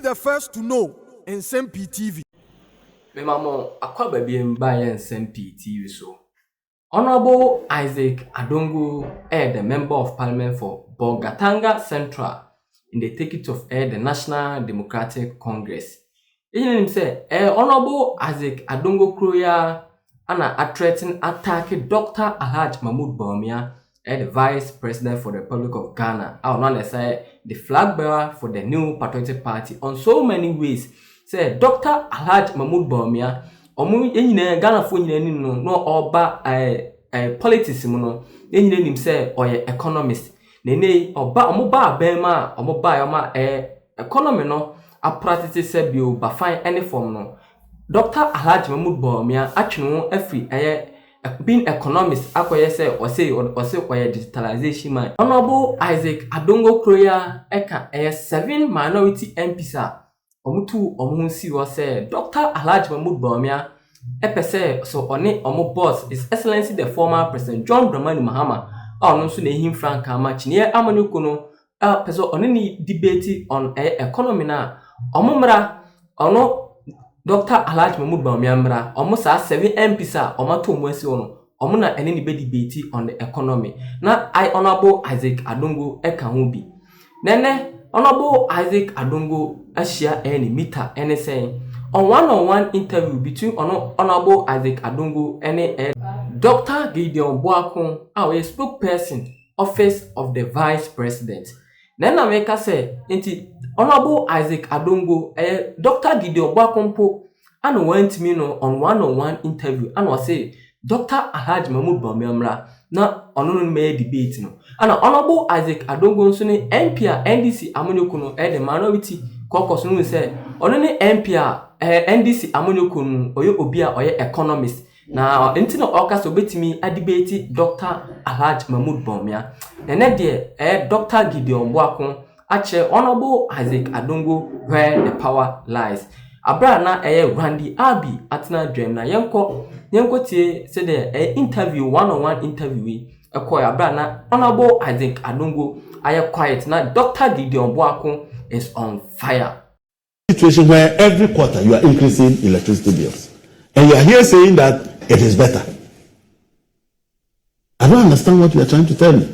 the first to know Nsem-Pii TV. Me mamo akwa baby mbaye Nsem-Pii TV so. Honorable Isaac Adongo, the Member of Parliament for Bogatanga Central in the ticket of the National Democratic Congress. He say, Honorable Isaac Adongo Kroya ana threatening attack Dr. Mahmoud-Bawumia, the Vice President for the Republic of Ghana. I will not say the flag bearer for the new Patriotic Party on so many ways. Say Dr. Mahmoud-Bawumia, omu yenyine Ghana fo nyine no oba politics mu no yenyine nim say oye economist. Nene oba omoba abema omoba yoma economy no a practice say bio ba fine any form no. Dr. Mahmoud-Bawumia atwenu afri being economist akoye say ose oye digitalization man. Honorable Isaac Adongo Kroya eka 7 minority MPs omutu omunsi was say Dr. Mahmoud-Bawumia epese so one omo boss His Excellency the former President John Dramani Mahama no so na him frank amachi ne amanyuko no peso one ni debate on economy na omumra ono Dr. Mahmoud-Bawumia mra omo sa 7 MPs omato omuasi ono omo na ene ni be debate on the economy na I Honorable Isaac Adongo eka ho bi nene Honorable Isaac Adongo ashia any meter any saying on one-on-one interview between Honorable Isaac Adongo and Dr. Gideon Boako, our spokesperson, Office of the Vice President. Then America say, Honorable Isaac Adongo, Dr. Gideon Boako, and went me on one-on-one interview, and was say, Dr. Mahmoud-Bawumia, not on me debate no. And Honorable Isaac Adongo Sune NPR NDC Amonyoko the minority caucus no say only NPR NDC Amonyoko oyo obia oye economist. Na intino oka so betimi a debate Dr. Mahmoud-Bawumia. Nene de Dr. Gideon Boako ache Honorable Isaac Adongo where the power lies. Abra na Randy Abi atna dream na yenko tie say the interview one-on-one interview abra na Honorable Isaac Adongo quiet na Dr. Gideon Boako is on fire. Situation where every quarter you are increasing electricity bills and you are here saying that it is better. I don't understand what you are trying to tell me.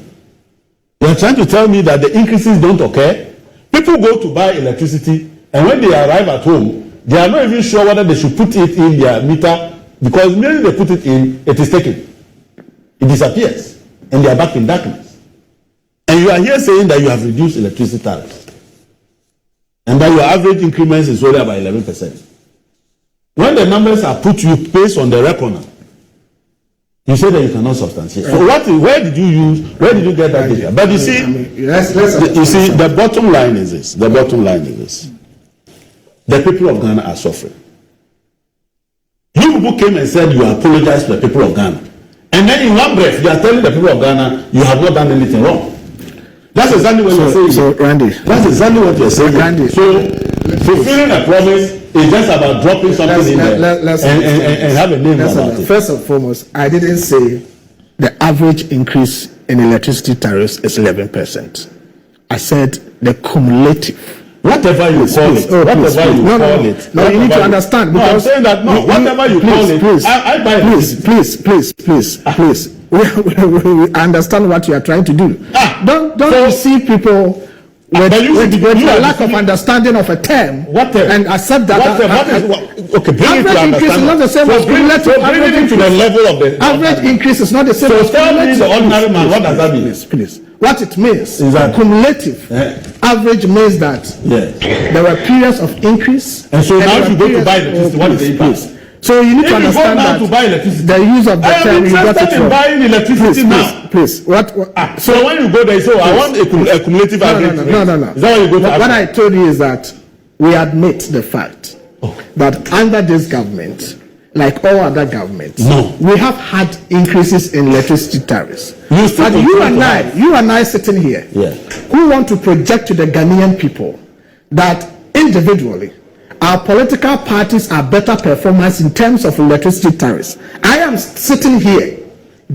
You are trying to tell me that the increases don't occur. People go to buy electricity and when they arrive at home they are not even sure whether they should put it in their meter because maybe they put it in, it is taken. It disappears and they are back in darkness. And you are here saying that you have reduced electricity tariffs and that your average increments is only about 11%. When the numbers are put you based on the reckoner, you say that you cannot substantiate. So where did you get that data? But you see, the bottom line is this. The bottom line is this. The people of Ghana are suffering. You people came and said you apologize to the people of Ghana. And then in one breath, you are telling the people of Ghana you have not done anything wrong. That's exactly what you're saying. So, Randy. That's exactly what you're saying. Randy. So, fulfilling a promise is just about dropping something in there and have a name about it. First and foremost, I didn't say the average increase in electricity tariffs is 11%. I said the cumulative. Whatever you call it, No, you need to understand. No, I'm saying that whatever you call it, please, I buy it. Please. We understand what you are trying to do. Don't deceive people with a lack of understanding of a term and accept that. Okay, bring it to increase is not the same as cumulative. Bring it to the level of the average increase is not the same as tell me the ordinary man, what does that mean? Please. What it means is that cumulative average means that there were periods of increase. And so now you go to buy electricity, what is the impact? So you need to understand that the use of the term you got it from. Buying electricity now. Please. So when you go there, so I want a cumulative average. No. Is that what you go to? What I told you is that we admit the fact that under this government, like all other governments, we have had increases in electricity tariffs. But you and I sitting here, who want to project to the Ghanaian people that individually our political parties are better performers in terms of electricity tariffs. I am sitting here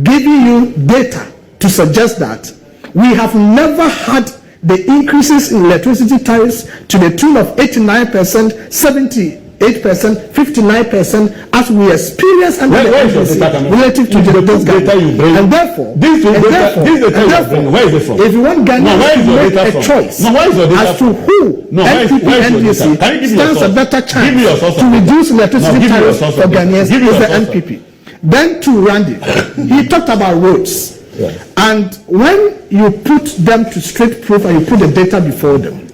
giving you data to suggest that we have never had the increases in electricity tariffs to the tune of 89%, 78%, 59% as we experience under the NDC relative to this government. And therefore, where is it from? If you want Ghana to make a choice as to who NDC stands a better chance to reduce electricity tariffs for Ghanaians, is the NPP. Then to Randy, he talked about roads. Yes. And when you put them to straight proof and you put the data before them,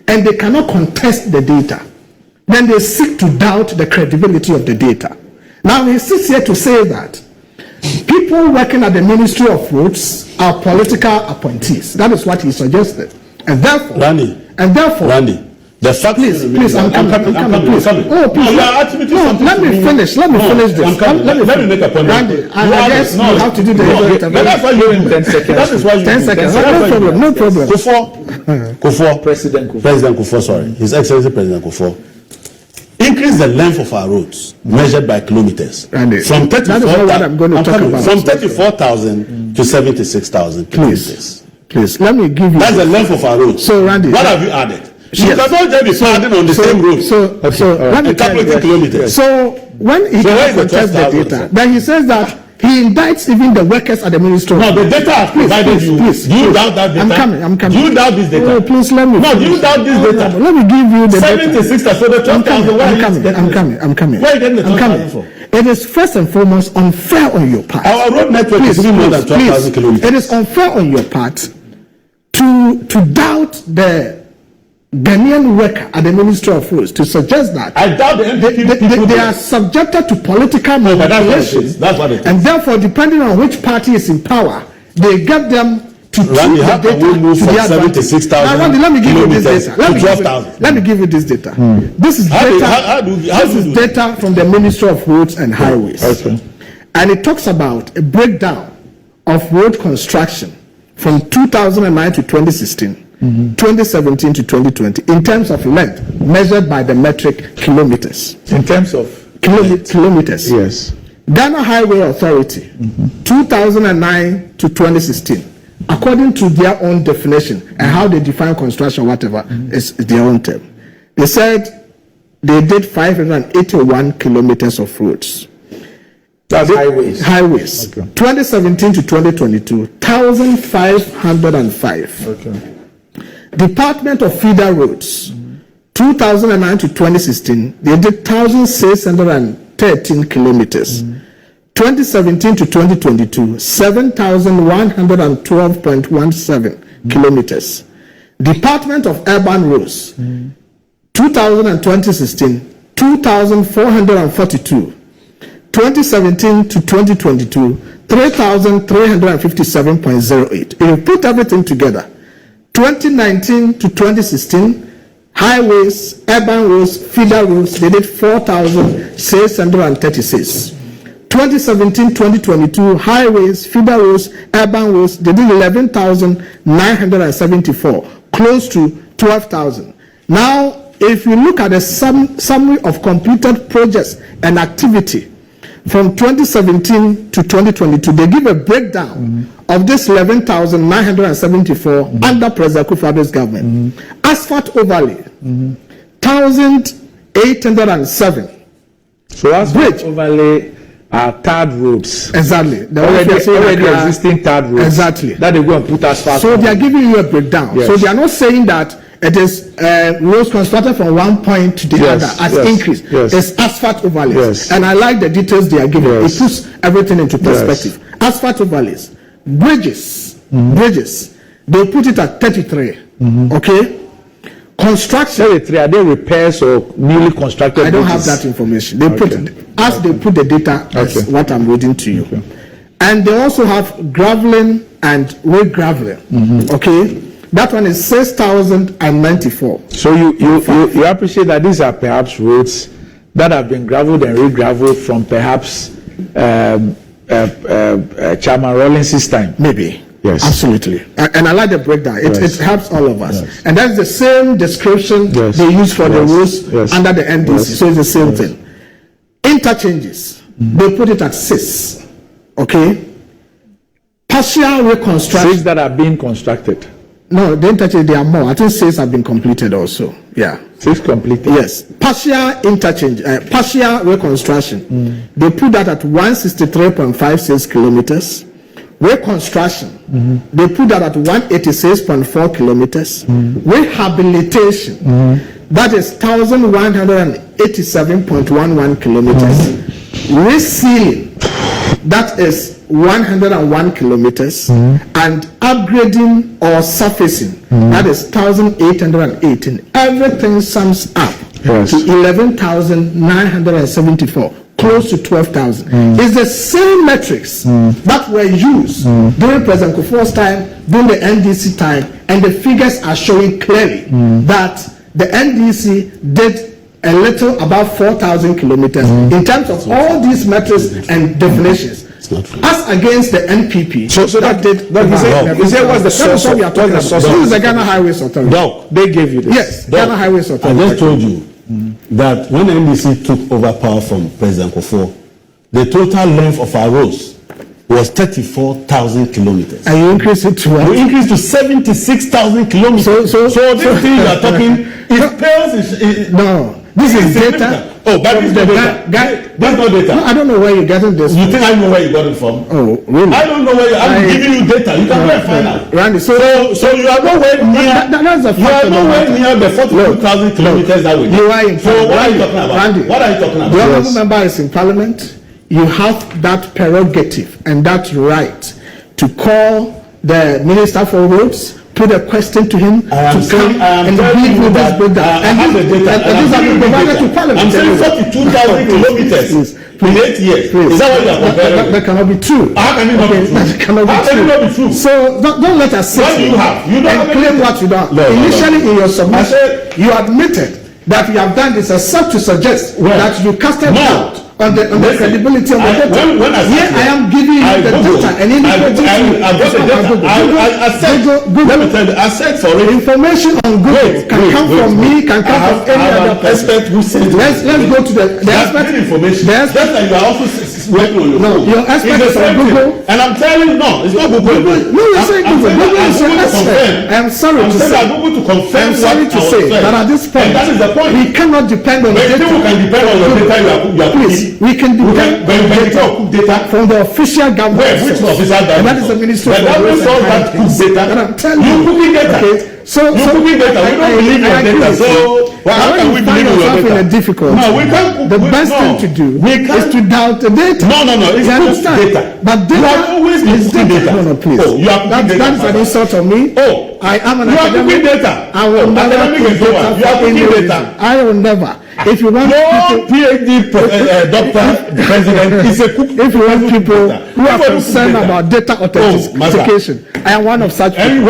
and they cannot contest the data, then they seek to doubt the credibility of the data. Now he sits here to say that people working at the Ministry of Roads are political appointees. That is what he suggested. And therefore, Randy, the fact please, I'm coming, please. Oh, please. Let me finish this. Let me make a point. Randy, I guess you have to do the that's why you're in 10 seconds. That is why you're 10 seconds. No problem. Kufuor, President Kufuor, sorry. His Excellency President Kufuor. Increase the length of our roads measured by kilometers. Randy, from 34,000 to 76,000 kilometers. Please, let me give you. That's the length of our roads. So, Randy, what have you added? You cannot just be padding on the same road. Let me calculate kilometers. So when he contests the data, then he says that he indicts even the workers at the Ministry. No, the data has provided you. Please, do you doubt that data? I'm coming. Do you doubt this data? No, please let me. No, do you doubt this data? Let me give you the 76, so the 12,000. I'm coming. Where are you getting the 12,000 from? It is first and foremost unfair on your part. Our road network is even more than 12,000 kilometers. It is unfair on your part to doubt the Ghanaian worker at the Ministry of Roads to suggest that I doubt the NPP they are subjected to political manipulations. That's what it is. And therefore, depending on which party is in power, they get them to choose the data to their advantage. Now, Randy, let me give you this data. Let me give you this data. This is data. This is data from the Ministry of Roads and Highways. Okay. And it talks about a breakdown of road construction from 2009 to 2016. 2017 to 2020 in terms of length measured by the metric kilometers. In terms of kilometers. Yes. Ghana Highway Authority 2009 to 2016, according to their own definition and how they define construction, whatever is their own term. They said they did 581 kilometers of roads. That's highways. Okay. 2017 to 2022, 1,505. Okay. Department of Feeder Roads, 2009 to 2016, they did 1,613 kilometers. 2017 to 2022, 7,112.17 kilometers. Department of Urban Roads, 2000 and 2016, 2,442. 2017 to 2022, 3,357.08. If you put everything together, 2019 to 2016, highways, urban roads, feeder roads, they did 4,636. 2017-2022, highways, feeder roads, urban roads, they did 11,974, close to 12,000. Now, if you look at the summary of completed projects and activity from 2017 to 2022, they give a breakdown of this 11,974 under President Kufuor's government. Asphalt overlay, 1,807. So asphalt overlay are tarred roads. Exactly. Already existing tarred roads. Exactly. That they go and put asphalt. So they are giving you a breakdown. Yes. So they are not saying that it is roads constructed from one point to the other as increase. Yes. It's asphalt overlays. Yes. And I like the details they are giving. Yes. It puts everything into perspective. Yes. Asphalt overlays. Bridges, they put it at 33. Okay? Construction. 33, are they repairs or newly constructed I don't bridges? have that information. They put it, as they put the data, as what I'm reading to you. Okay. And they also have graveling and re-graveling. Okay? That one is 6,094. So you appreciate that these are perhaps roads that have been graveled and re-graveled from perhaps Chairman Rawlings's time? Maybe. Yes. Absolutely. And I like the breakdown. It helps all of us. Yes. And that's the same description they use for the roads under the NDC. So it's the same thing. Interchanges, they put it at 6. Okay? Partial reconstruction. 6 that are being constructed. No, the interchange, there are more. I think 6 have been completed also. Yeah. 6 completed? Yes. Partial interchange, partial reconstruction. They put that at 163.56 kilometers. Reconstruction, they put that at 186.4 kilometers. Rehabilitation, that is 1,187.11 kilometers. Resealing, that is 101 kilometers, and upgrading or surfacing, that is 1,818. Everything sums up to 11,974, close to 12,000. It's the same metrics that were used during President Kufuor's time, during the NDC time, and the figures are showing clearly that the NDC did a little above 4,000 kilometers in terms of all these metrics and definitions. As against the NPP, so that did. He said, what's the source? This is the Ghana Highways Authority. Doc, they gave you this. Yes, Ghana Highways Authority. I just told you that when NDC took over power from President Kufuor, the total length of our roads was 34,000 kilometers. And you increased it to what? We increased to 76,000 kilometers. So this thing you are talking, it pales. No. This is data. Oh, but this is data. That's not data. No, I don't know where you're getting this. You think I know where you got it from? Oh, really? I don't know where I'm giving you data. You can go and find out. Randy, so you are nowhere near. That's a fact. You are nowhere near the 42,000 kilometers that we. You are in. So what are you talking about? Randy, what are you talking about? The honorable member is in Parliament. You have that prerogative and that right to call the Minister for Roads, put a question to him to come and give you this breakdown. And these have been provided to Parliament. I'm saying 42,000 kilometers in 8 years. Is that what you are comparing? That cannot be true. How can it not be true? That cannot be true. So don't let us sit here and claim what you don't. Initially in your submission, you admitted that you have done this except to suggest that you casted doubt on the credibility of the data. Here I am giving you the data and I said for it. Information on Google can come from me, can come from any other person. Expert who said let's go to the expert information. Just like you are also working on your phone. Your expert is on Google. And I'm telling you, no, it's not Google. No, you're saying Google. Google is an expert. I'm sorry to say. Google to confirm. I'm sorry to say that at this point, that is the point. We cannot depend on the data. People can depend on the data you are Please, we can depend on data from the official government. Which official government? And that is the Ministry of Roads and Highways. And I'm telling you, cooking data. So you cooking data. We don't believe your data. So how can we believe your data? In a difficult. No, we can't. The best thing to do is to doubt the data. No. It's not data. But data. You have always been cooking data. No, please. Oh, you are cooking data. That is an insult on me. Oh, I am an academic. You are cooking data. I will never cook data. You are cooking data. I will never. If you want no PhD doctor president is a cook. If you want people who are concerned about data authentication, I am one of such people.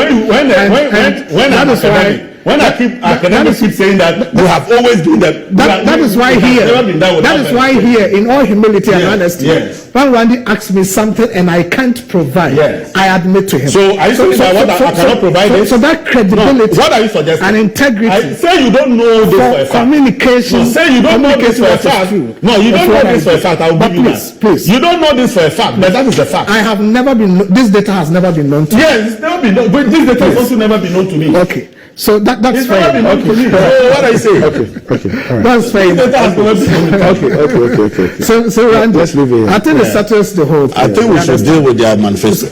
When academics keep saying that you have always been that. That is why here. That is why here, in all humility and honesty, when Randy asks me something and I can't provide, I admit to him. So are you saying that I cannot provide this? So that credibility. What are you suggesting? And integrity. I say you don't know this for a fact. Communication. No, say you don't know this for a fact. No, you don't know this for a fact. I will give you that. Please. You don't know this for a fact, but that is the fact. I have never been. This data has never been known to me. Yes, it's never been known. But this data has also never been known to me. Okay. So that's fair. Okay. So what I say? Okay. All right. That's fair. Okay. So Randy, let's leave it. I think it settles the whole thing. I think we should deal with their manifesto.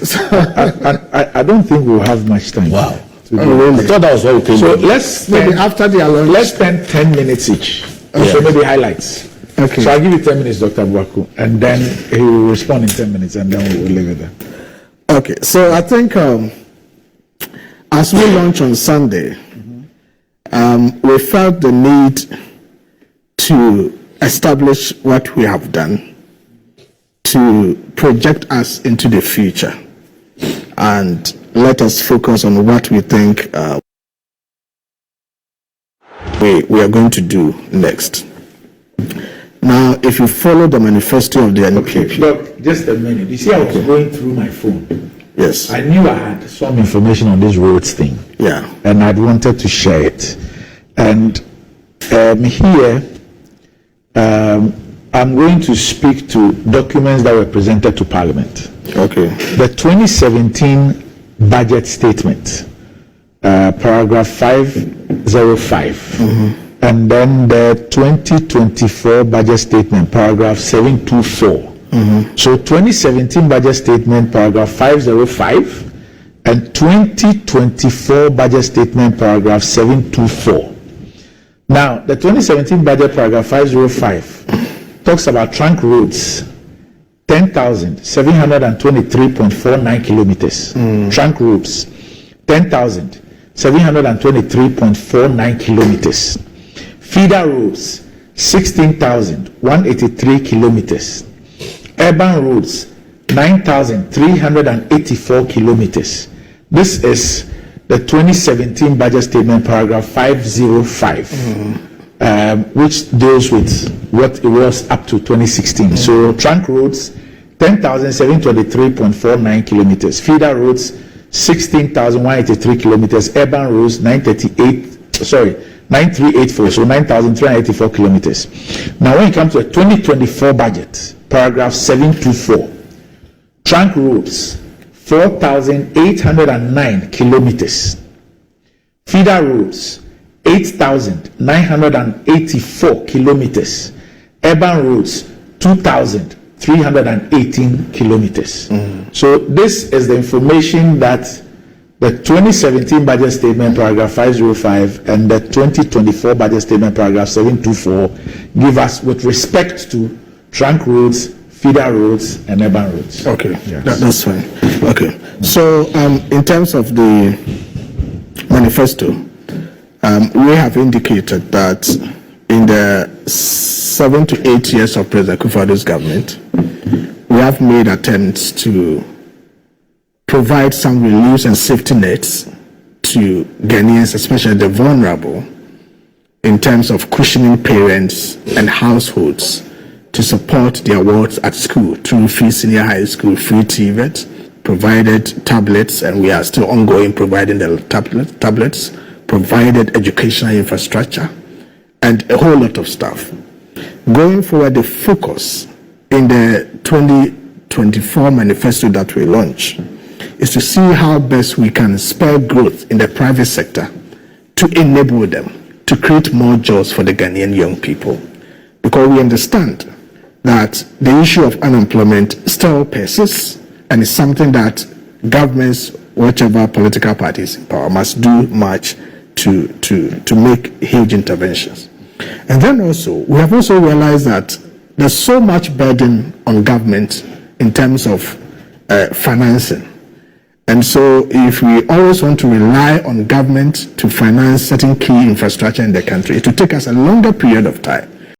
I don't think we'll have much time. Wow. Really? I thought that was what we came. So let's maybe after the lunch. Let's spend 10 minutes each. So maybe highlights. Okay. So I'll give you 10 minutes, Dr. Boako, and then he will respond in 10 minutes, and then we'll leave it there. Okay. So I think as we launch on Sunday, we felt the need to establish what we have done, to project us into the future, and let us focus on what we think we are going to do next. Now, if you follow the manifesto of the NPP... Look, just a minute. You see, I was going through my phone. Yes. I knew I had some information on this roads thing. Yeah. And I'd wanted to share it. And here, I'm going to speak to documents that were presented to Parliament. Okay. The 2017 budget statement paragraph 505. And then the 2024 budget statement, paragraph 724. So 2017 budget statement, paragraph 505, and 2024 budget statement, paragraph 724. Now, the 2017 budget, paragraph 505, talks about trunk roads, 10,723.49 kilometers. Trunk roads, 10,723.49 kilometers. Feeder roads, 16,183 kilometers. Urban roads, 9,384 kilometers. This is the 2017 budget statement, paragraph 505, which deals with what it was up to 2016. So trunk roads, 10,723.49 kilometers. Feeder roads, 16,183 kilometers. Urban roads, 9,384, so 9,384 kilometers. Now, when it comes to the 2024 budget, paragraph 724, trunk roads, 4,809 kilometers. Feeder roads, 8,984 kilometers. Urban roads, 2,318 kilometers. So this is the information that the 2017 budget statement, paragraph 505, and the 2024 budget statement, paragraph 724, give us with respect to trunk roads, feeder roads, and urban roads. Okay, yes. That's fine. Okay, so in terms of the manifesto, we have indicated that in the 7 to 8 years of President Akufo-Addo's government, we have made attempts to provide some relief and safety nets to Ghanaians, especially the vulnerable, in terms of cushioning parents and households to support their work at school through free senior high school, free TVET, provided tablets, and we are still ongoing providing the tablets, provided educational infrastructure, and a whole lot of stuff. Going forward, the focus in the 2024 manifesto that we launch is to see how best we can spur growth in the private sector to enable them to create more jobs for the Ghanaian young people. Because we understand that the issue of unemployment still persists, and it's something that governments, whichever political parties in power, must do much to make huge interventions. And then also, we have also realized that there's so much burden on government in terms of financing. And so if we always want to rely on government to finance certain key infrastructure in the country, it will take us a longer period of time